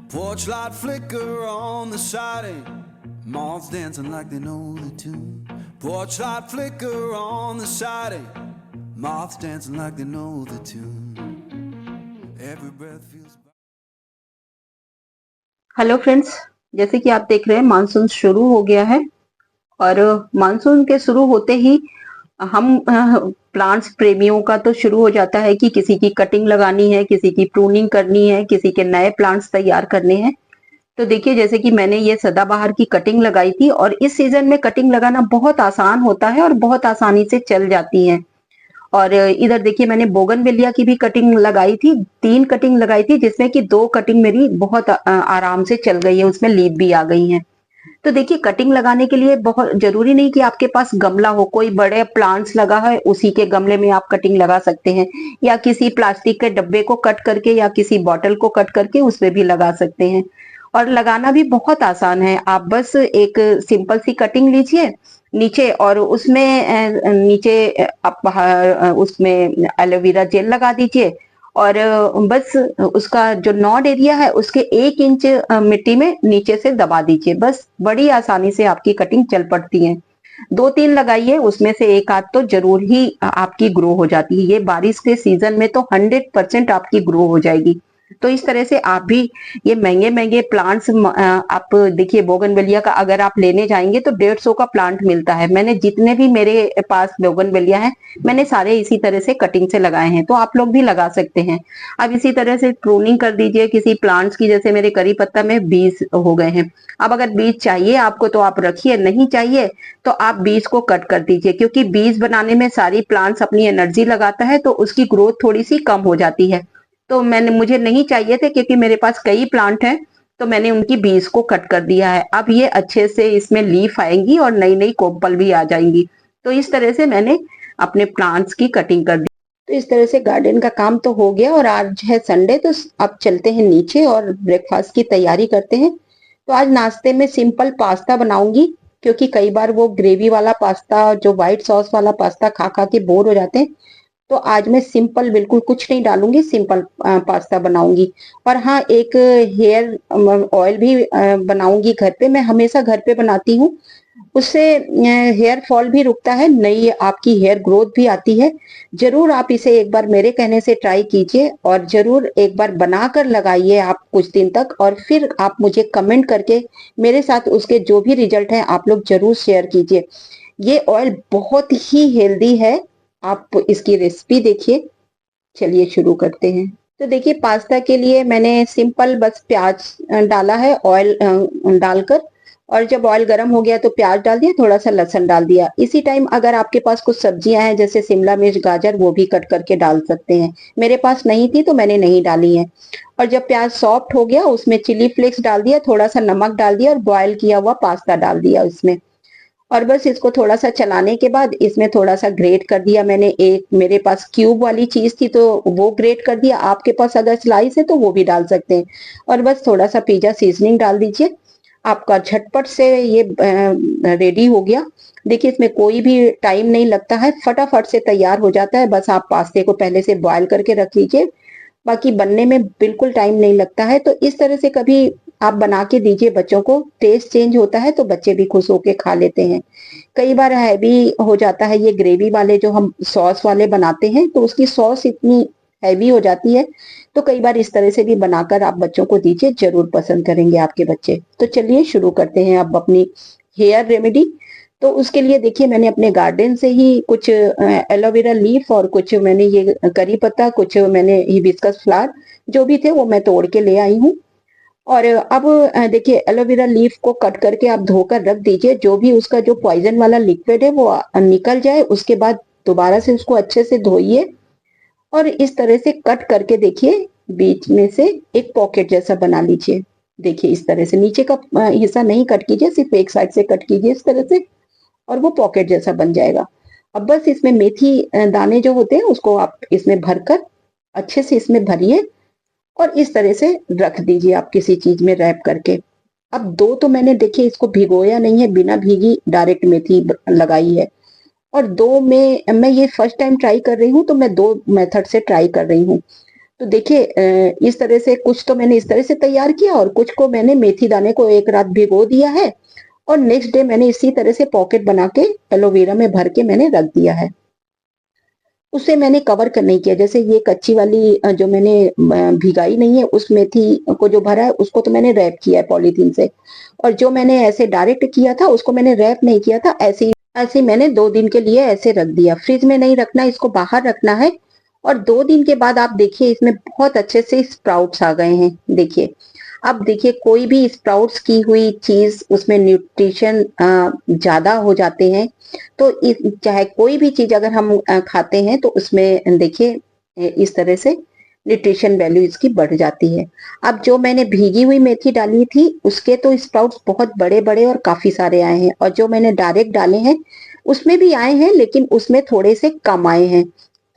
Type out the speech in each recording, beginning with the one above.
Porch light flicker on the siding, moths dancing like they know the tune. Porch light flicker on the siding, moths dancing like they know the tune. Every breath feels. Hello friends, जैसे कि आप देख रहे हैं monsoon शुरू हो गया है और मानसून के शुरू होते ही हम प्लांट्स प्रेमियों का तो शुरू हो जाता है कि किसी की कटिंग लगानी है, किसी की प्रूनिंग करनी है, किसी के नए प्लांट्स तैयार करने हैं। तो देखिए, जैसे कि मैंने ये सदाबहार की कटिंग लगाई थी और इस सीजन में कटिंग लगाना बहुत आसान होता है और बहुत आसानी से चल जाती है। और इधर देखिए, मैंने बोगनवेलिया की भी कटिंग लगाई थी, 3 कटिंग लगाई थी, जिसमें कि 2 कटिंग मेरी बहुत आराम से चल गई है, उसमें लीफ भी आ गई हैं। तो देखिए, कटिंग लगाने के लिए बहुत जरूरी नहीं कि आपके पास गमला हो, कोई बड़े प्लांट्स लगा है उसी के गमले में आप कटिंग लगा सकते हैं, या किसी प्लास्टिक के डब्बे को कट करके या किसी बॉटल को कट करके उसमें भी लगा सकते हैं। और लगाना भी बहुत आसान है, आप बस एक सिंपल सी कटिंग लीजिए नीचे, और उसमें नीचे आप उसमें एलोवेरा जेल लगा दीजिए, और बस उसका जो नॉड एरिया है उसके 1 इंच मिट्टी में नीचे से दबा दीजिए। बस बड़ी आसानी से आपकी कटिंग चल पड़ती है। 2-3 लगाइए, उसमें से एक आध तो जरूर ही आपकी ग्रो हो जाती है। ये बारिश के सीजन में तो 100% आपकी ग्रो हो जाएगी। तो इस तरह से आप भी ये महंगे महंगे प्लांट्स, आप देखिए बोगनवेलिया का अगर आप लेने जाएंगे तो 150 का प्लांट मिलता है। मैंने जितने भी मेरे पास बोगनवेलिया है, मैंने सारे इसी तरह से कटिंग से लगाए हैं, तो आप लोग भी लगा सकते हैं। अब इसी तरह से प्रूनिंग कर दीजिए किसी प्लांट्स की। जैसे मेरे करी पत्ता में बीज हो गए हैं, अब अगर बीज चाहिए आपको तो आप रखिए, नहीं चाहिए तो आप बीज को कट कर दीजिए, क्योंकि बीज बनाने में सारी प्लांट्स अपनी एनर्जी लगाता है, तो उसकी ग्रोथ थोड़ी सी कम हो जाती है। तो मुझे नहीं चाहिए थे, क्योंकि मेरे पास कई प्लांट हैं, तो मैंने उनकी बीज को कट कर दिया है। अब ये अच्छे से इसमें लीफ आएंगी और नई नई कोपल भी आ जाएंगी। तो इस तरह से मैंने अपने प्लांट्स की कटिंग कर दी। तो इस तरह से गार्डन का काम तो हो गया, और आज है संडे, तो अब चलते हैं नीचे और ब्रेकफास्ट की तैयारी करते हैं। तो आज नाश्ते में सिंपल पास्ता बनाऊंगी, क्योंकि कई बार वो ग्रेवी वाला पास्ता, जो व्हाइट सॉस वाला पास्ता खा खा के बोर हो जाते हैं। तो आज मैं सिंपल, बिल्कुल कुछ नहीं डालूंगी, सिंपल पास्ता बनाऊंगी। और हाँ, एक हेयर ऑयल भी बनाऊंगी घर पे। मैं हमेशा घर पे बनाती हूँ, उससे हेयर फॉल भी रुकता है, नई आपकी हेयर ग्रोथ भी आती है। जरूर आप इसे एक बार मेरे कहने से ट्राई कीजिए, और जरूर एक बार बनाकर लगाइए आप कुछ दिन तक, और फिर आप मुझे कमेंट करके मेरे साथ उसके जो भी रिजल्ट है आप लोग जरूर शेयर कीजिए। ये ऑयल बहुत ही हेल्दी है, आप इसकी रेसिपी देखिए। चलिए शुरू करते हैं। तो देखिए, पास्ता के लिए मैंने सिंपल बस प्याज डाला है ऑयल डालकर, और जब ऑयल गर्म हो गया तो प्याज डाल दिया, थोड़ा सा लहसुन डाल दिया। इसी टाइम अगर आपके पास कुछ सब्जियां हैं जैसे शिमला मिर्च, गाजर, वो भी कट करके डाल सकते हैं। मेरे पास नहीं थी तो मैंने नहीं डाली है। और जब प्याज सॉफ्ट हो गया, उसमें चिली फ्लेक्स डाल दिया, थोड़ा सा नमक डाल दिया, और बॉयल किया हुआ पास्ता डाल दिया उसमें। और बस इसको थोड़ा सा चलाने के बाद इसमें थोड़ा सा ग्रेट कर दिया मैंने, एक मेरे पास क्यूब वाली चीज थी तो वो ग्रेट कर दिया, आपके पास अगर स्लाइस है तो वो भी डाल सकते हैं। और बस थोड़ा सा पिज्जा सीजनिंग डाल दीजिए, आपका झटपट से ये रेडी हो गया। देखिए, इसमें कोई भी टाइम नहीं लगता है, फटाफट से तैयार हो जाता है। बस आप पास्ते को पहले से बॉयल करके रख लीजिए, बाकी बनने में बिल्कुल टाइम नहीं लगता है। तो इस तरह से कभी आप बना के दीजिए बच्चों को, टेस्ट चेंज होता है तो बच्चे भी खुश होके खा लेते हैं। कई बार हैवी हो जाता है ये ग्रेवी वाले, जो हम सॉस वाले बनाते हैं तो उसकी सॉस इतनी हैवी हो जाती है। तो कई बार इस तरह से भी बनाकर आप बच्चों को दीजिए, जरूर पसंद करेंगे आपके बच्चे। तो चलिए शुरू करते हैं अब अपनी हेयर रेमेडी। तो उसके लिए देखिए, मैंने अपने गार्डन से ही कुछ एलोवेरा लीफ, और कुछ मैंने ये करी पत्ता, कुछ मैंने हिबिस्कस फ्लावर, जो भी थे वो मैं तोड़ के ले आई हूँ। और अब देखिए, एलोवेरा लीफ को कट करके आप धोकर रख दीजिए, जो भी उसका जो पॉइजन वाला लिक्विड है वो निकल जाए। उसके बाद दोबारा से उसको अच्छे से धोइए, और इस तरह से कट करके देखिए बीच में से एक पॉकेट जैसा बना लीजिए। देखिए, इस तरह से नीचे का हिस्सा नहीं कट कीजिए, सिर्फ एक साइड से कट कीजिए इस तरह से, और वो पॉकेट जैसा बन जाएगा। अब बस इसमें मेथी दाने जो होते हैं उसको आप इसमें भरकर अच्छे से इसमें भरिए, और इस तरह से रख दीजिए आप किसी चीज में रैप करके। अब दो तो मैंने देखिए इसको भिगोया नहीं है, बिना भीगी डायरेक्ट मेथी लगाई है। और दो में मैं ये फर्स्ट टाइम ट्राई कर रही हूँ, तो मैं दो मेथड से ट्राई कर रही हूँ। तो देखिए इस तरह से कुछ तो मैंने इस तरह से तैयार किया और कुछ को मैंने मेथी दाने को एक रात भिगो दिया है और नेक्स्ट डे मैंने इसी तरह से पॉकेट बना के एलोवेरा में भर के मैंने रख दिया है। उसे मैंने कवर कर नहीं किया। जैसे ये कच्ची वाली जो मैंने भिगाई नहीं है उस मेथी को जो भरा है उसको तो मैंने रैप किया है पॉलीथीन से, और जो मैंने ऐसे डायरेक्ट किया था उसको मैंने रैप नहीं किया था, ऐसे ही मैंने 2 दिन के लिए ऐसे रख दिया। फ्रिज में नहीं रखना, इसको बाहर रखना है। और 2 दिन के बाद आप देखिए इसमें बहुत अच्छे से स्प्राउट्स आ गए हैं। देखिए अब देखिए कोई भी स्प्राउट्स की हुई चीज उसमें न्यूट्रिशन ज्यादा हो जाते हैं। तो चाहे कोई भी चीज अगर हम खाते हैं तो उसमें देखिए इस तरह से न्यूट्रिशन वैल्यू इसकी बढ़ जाती है। अब जो मैंने भीगी हुई मेथी डाली थी उसके तो स्प्राउट्स बहुत बड़े बड़े और काफी सारे आए हैं, और जो मैंने डायरेक्ट डाले हैं उसमें भी आए हैं लेकिन उसमें थोड़े से कम आए हैं।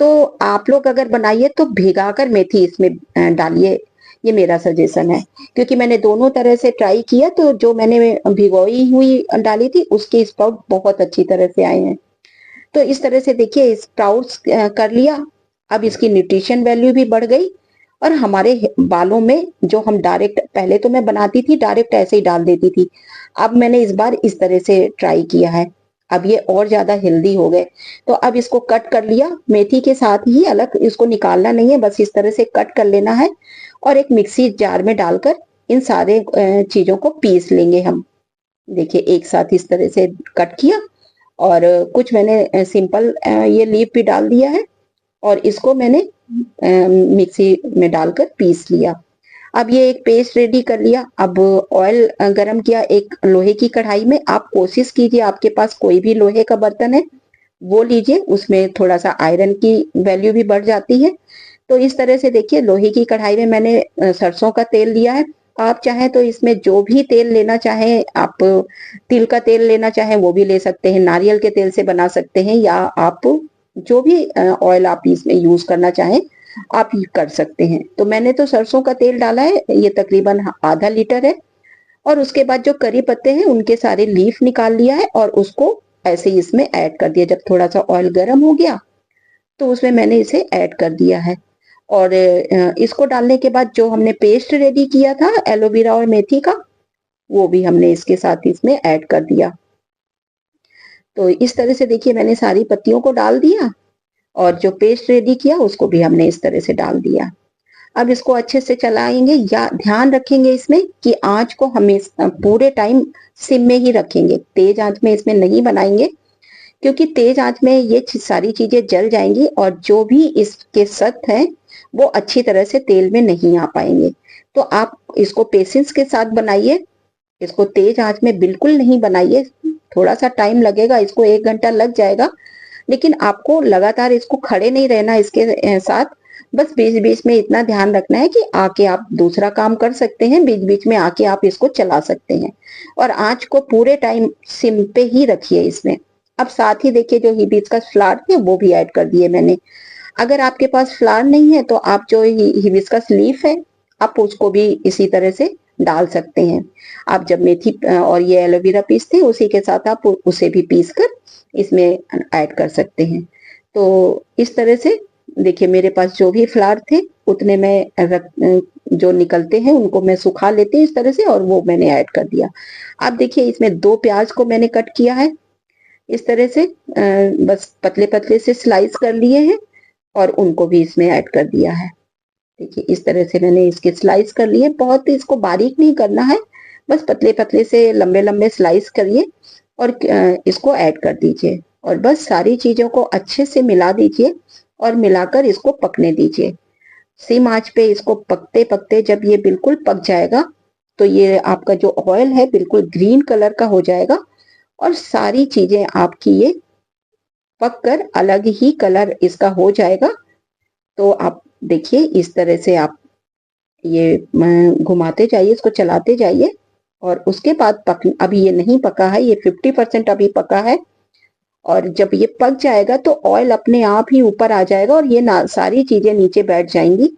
तो आप लोग अगर बनाइए तो भिगाकर मेथी इसमें डालिए, ये मेरा सजेशन है। क्योंकि मैंने दोनों तरह से ट्राई किया, तो जो मैंने भिगोई हुई डाली थी उसके स्प्राउट बहुत अच्छी तरह से आए हैं। तो इस तरह से देखिए स्प्राउट्स कर लिया। अब इसकी न्यूट्रिशन वैल्यू भी बढ़ गई, और हमारे बालों में जो हम डायरेक्ट, पहले तो मैं बनाती थी डायरेक्ट ऐसे ही डाल देती थी, अब मैंने इस बार इस तरह से ट्राई किया है। अब ये और ज्यादा हेल्दी हो गए। तो अब इसको कट कर लिया मेथी के साथ ही, अलग इसको निकालना नहीं है, बस इस तरह से कट कर लेना है और एक मिक्सी जार में डालकर इन सारे चीजों को पीस लेंगे हम। देखिए एक साथ इस तरह से कट किया, और कुछ मैंने सिंपल ये लीफ भी डाल दिया है, और इसको मैंने मिक्सी में डालकर पीस लिया। अब ये एक पेस्ट रेडी कर लिया। अब ऑयल गरम किया एक लोहे की कढ़ाई में। आप कोशिश कीजिए आपके पास कोई भी लोहे का बर्तन है वो लीजिए, उसमें थोड़ा सा आयरन की वैल्यू भी बढ़ जाती है। तो इस तरह से देखिए लोहे की कढ़ाई में मैंने सरसों का तेल लिया है। आप चाहें तो इसमें जो भी तेल लेना चाहें, आप तिल का तेल लेना चाहें वो भी ले सकते हैं, नारियल के तेल से बना सकते हैं, या आप जो भी ऑयल आप इसमें यूज करना चाहें आप कर सकते हैं। तो मैंने तो सरसों का तेल डाला है, ये तकरीबन आधा लीटर है। और उसके बाद जो करी पत्ते हैं उनके सारे लीफ निकाल लिया है और उसको ऐसे ही इसमें ऐड कर दिया। जब थोड़ा सा ऑयल गर्म हो गया तो उसमें मैंने इसे ऐड कर दिया है। और इसको डालने के बाद जो हमने पेस्ट रेडी किया था एलोवेरा और मेथी का, वो भी हमने इसके साथ इसमें ऐड कर दिया। तो इस तरह से देखिए मैंने सारी पत्तियों को डाल दिया, और जो पेस्ट रेडी किया उसको भी हमने इस तरह से डाल दिया। अब इसको अच्छे से चलाएंगे, या ध्यान रखेंगे इसमें कि आंच को हमेशा पूरे टाइम सिम में ही रखेंगे, तेज आंच में इसमें नहीं बनाएंगे, क्योंकि तेज आंच में ये सारी चीजें जल जाएंगी और जो भी इसके सत्व हैं वो अच्छी तरह से तेल में नहीं आ पाएंगे। तो आप इसको पेशेंस के साथ बनाइए, इसको तेज आंच में बिल्कुल नहीं बनाइए। थोड़ा सा टाइम लगेगा, इसको 1 घंटा लग जाएगा, लेकिन आपको लगातार इसको खड़े नहीं रहना इसके साथ। बस बीच बीच में इतना ध्यान रखना है कि आके आप दूसरा काम कर सकते हैं, बीच बीच में आके आप इसको चला सकते हैं, और आंच को पूरे टाइम सिम पे ही रखिए इसमें। अब साथ ही देखिए जो हिबिस्कस फ्लावर थे वो भी ऐड कर दिए मैंने। अगर आपके पास फ्लावर नहीं है तो आप जो हिबिस्कस लीफ है आप उसको भी इसी तरह से डाल सकते हैं। आप जब मेथी और ये एलोवेरा पीसते हैं उसी के साथ आप उसे भी पीस कर इसमें ऐड कर सकते हैं। तो इस तरह से देखिए मेरे पास जो भी फ्लावर थे उतने मैं जो निकलते हैं उनको मैं सुखा लेती हूँ इस तरह से, और वो मैंने ऐड कर दिया। अब देखिए इसमें 2 प्याज को मैंने कट किया है इस तरह से, बस पतले पतले से स्लाइस कर लिए हैं और उनको भी इसमें ऐड कर दिया है। देखिए इस तरह से मैंने इसके स्लाइस कर लिए, बहुत इसको बारीक नहीं करना है, बस पतले पतले से लंबे लंबे स्लाइस करिए और इसको ऐड कर दीजिए, और बस सारी चीजों को अच्छे से मिला दीजिए और मिलाकर इसको पकने दीजिए। सिम आंच पे इसको पकते पकते जब ये बिल्कुल पक जाएगा तो ये आपका जो ऑयल है बिल्कुल ग्रीन कलर का हो जाएगा, और सारी चीजें आपकी ये पककर अलग ही कलर इसका हो जाएगा। तो आप देखिए इस तरह से आप ये घुमाते जाइए, इसको चलाते जाइए, और उसके बाद अभी ये नहीं पका है, ये 50% अभी पका है, और जब ये पक जाएगा तो ऑयल अपने आप ही ऊपर आ जाएगा और ये सारी चीजें नीचे बैठ जाएंगी।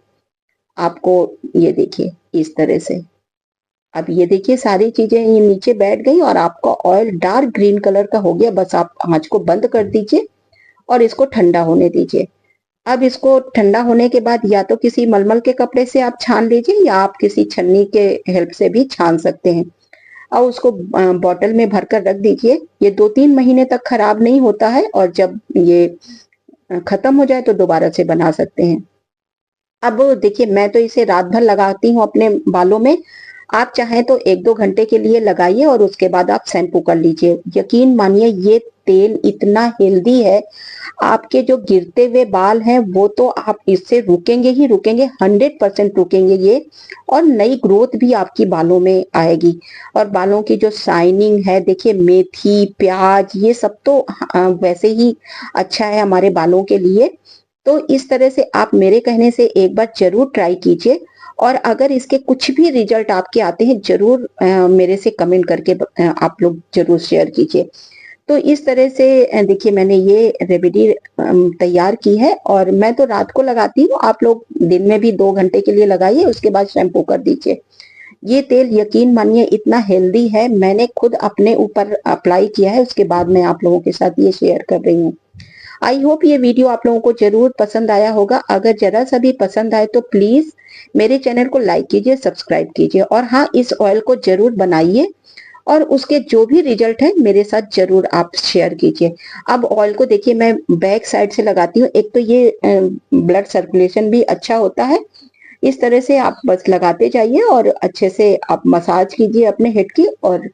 आपको ये देखिए इस तरह से, अब ये देखिए सारी चीजें ये नीचे बैठ गई और आपका ऑयल डार्क ग्रीन कलर का हो गया। बस आप आंच को बंद कर दीजिए और इसको ठंडा होने दीजिए। अब इसको ठंडा होने के बाद या तो किसी मलमल के कपड़े से आप छान लीजिए या आप किसी छन्नी के हेल्प से भी छान सकते हैं और उसको बॉटल में भरकर रख दीजिए। ये 2-3 महीने तक खराब नहीं होता है और जब ये खत्म हो जाए तो दोबारा से बना सकते हैं। अब देखिए मैं तो इसे रात भर लगाती हूँ अपने बालों में। आप चाहें तो 1-2 घंटे के लिए लगाइए और उसके बाद आप शैम्पू कर लीजिए। यकीन मानिए ये तेल इतना हेल्दी है, आपके जो गिरते हुए बाल हैं वो तो आप इससे रुकेंगे ही रुकेंगे, 100% रुकेंगे ये और नई ग्रोथ भी आपकी बालों में आएगी। और बालों की जो शाइनिंग है देखिए मेथी, प्याज ये सब तो वैसे ही अच्छा है हमारे बालों के लिए। तो इस तरह से आप मेरे कहने से एक बार ज़रूर ट्राई कीजिए और अगर इसके कुछ भी रिजल्ट आपके आते हैं ज़रूर मेरे से कमेंट करके आप लोग ज़रूर शेयर कीजिए। तो इस तरह से देखिए मैंने ये रेमेडी तैयार की है और मैं तो रात को लगाती हूँ, आप लोग दिन में भी 2 घंटे के लिए लगाइए, उसके बाद शैम्पू कर दीजिए। ये तेल यकीन मानिए इतना हेल्दी है, मैंने खुद अपने ऊपर अप्लाई किया है, उसके बाद मैं आप लोगों के साथ ये शेयर कर रही हूँ। आई होप ये वीडियो आप लोगों को जरूर पसंद आया होगा। अगर जरा सा भी पसंद आए तो प्लीज मेरे चैनल को लाइक कीजिए, सब्सक्राइब कीजिए और हाँ इस ऑयल को जरूर बनाइए और उसके जो भी रिजल्ट है मेरे साथ जरूर आप शेयर कीजिए। अब ऑयल को देखिए मैं बैक साइड से लगाती हूँ। एक तो ये ब्लड सर्कुलेशन भी अच्छा होता है। इस तरह से आप बस लगाते जाइए और अच्छे से आप मसाज कीजिए अपने हेड की और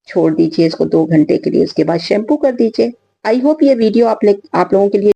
छोड़ दीजिए इसको 2 घंटे के लिए, उसके बाद शैम्पू कर दीजिए। आई होप ये वीडियो आप लोगों के लिए